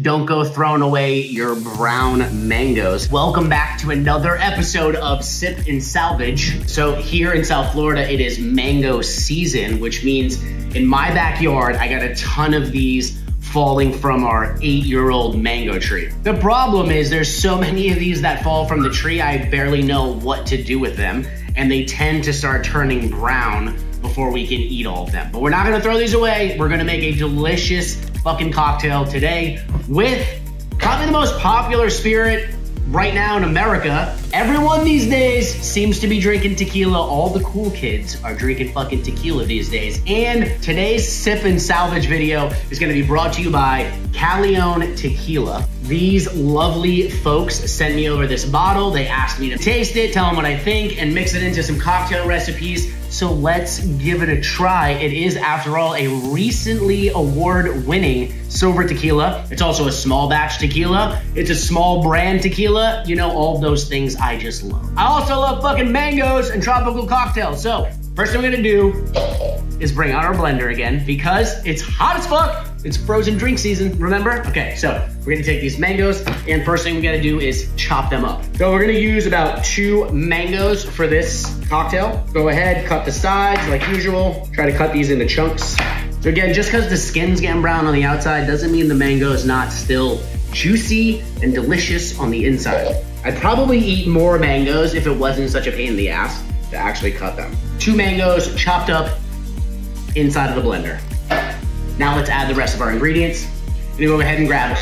Don't go throwing away your brown mangoes. Welcome back to another episode of Sip and Salvage. So here in South Florida, it is mango season, which means in my backyard, I got a ton of these falling from our 8-year-old mango tree. The problem is there's so many of these that fall from the tree, I barely know what to do with them. And they tend to start turning brown before we can eat all of them. But we're not gonna throw these away. We're gonna make a delicious fucking cocktail today with probably the most popular spirit right now in America. Everyone these days seems to be drinking tequila. All the cool kids are drinking fucking tequila these days. And today's Sip and Salvage video is gonna be brought to you by Caleon Tequila. These lovely folks sent me over this bottle. They asked me to taste it, tell them what I think, and mix it into some cocktail recipes. So let's give it a try. It is, after all, a recently award-winning silver tequila. It's also a small batch tequila. It's a small brand tequila. You know, all those things I just love. I also love fucking mangoes and tropical cocktails. So first thing I'm gonna do is bring out our blender again because it's hot as fuck. It's frozen drink season, remember? Okay, so we're gonna take these mangoes and first thing we gotta do is chop them up. So we're gonna use about 2 mangoes for this cocktail. Go ahead, cut the sides like usual. Try to cut these into chunks. So again, just because the skin's getting brown on the outside doesn't mean the mango is not still juicy and delicious on the inside. I'd probably eat more mangoes if it wasn't such a pain in the ass to actually cut them. 2 mangoes chopped up inside of the blender. Now let's add the rest of our ingredients. We're gonna go ahead and grab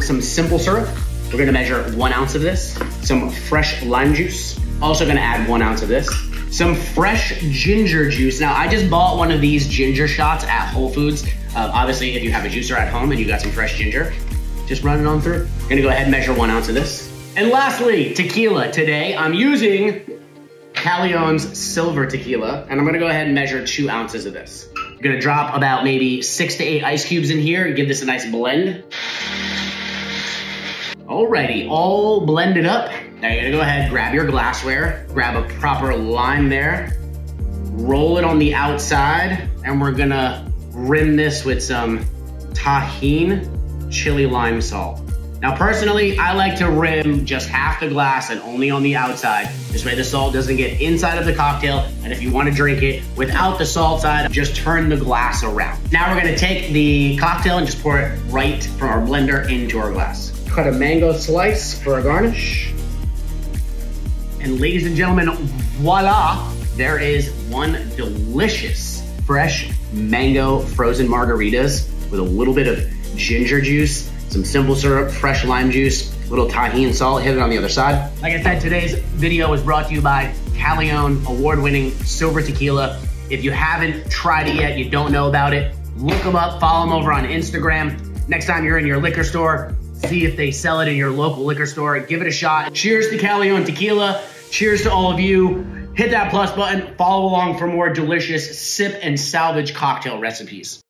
some simple syrup. We're gonna measure 1 ounce of this. Some fresh lime juice. Also gonna add 1 ounce of this. Some fresh ginger juice. Now I just bought one of these ginger shots at Whole Foods. Obviously, if you have a juicer at home and you got some fresh ginger, just run it on through. I'm gonna go ahead and measure 1 ounce of this. And lastly, tequila. Today I'm using Caleon's silver tequila, and I'm gonna go ahead and measure 2 ounces of this. I'm gonna drop about maybe 6 to 8 ice cubes in here and give this a nice blend. Alrighty, all blended up. Now you're gonna go ahead, grab your glassware, grab a proper lime there, roll it on the outside, and we're gonna rim this with some Tajín chili lime salt. Now personally, I like to rim just half the glass and only on the outside. This way the salt doesn't get inside of the cocktail, and if you want to drink it without the salt side, just turn the glass around. Now we're gonna take the cocktail and just pour it right from our blender into our glass. Cut a mango slice for a garnish. And ladies and gentlemen, voila, there is one delicious fresh mango frozen margaritas with a little bit of ginger juice, some simple syrup, fresh lime juice, a little Tajín salt, hit it on the other side. Like I said, today's video was brought to you by Caleon, award-winning silver tequila. If you haven't tried it yet, you don't know about it, look them up, follow them over on Instagram. Next time you're in your liquor store, see if they sell it in your local liquor store, give it a shot. Cheers to Caleon Tequila. Cheers to all of you. Hit that plus button, follow along for more delicious sip and salvage cocktail recipes.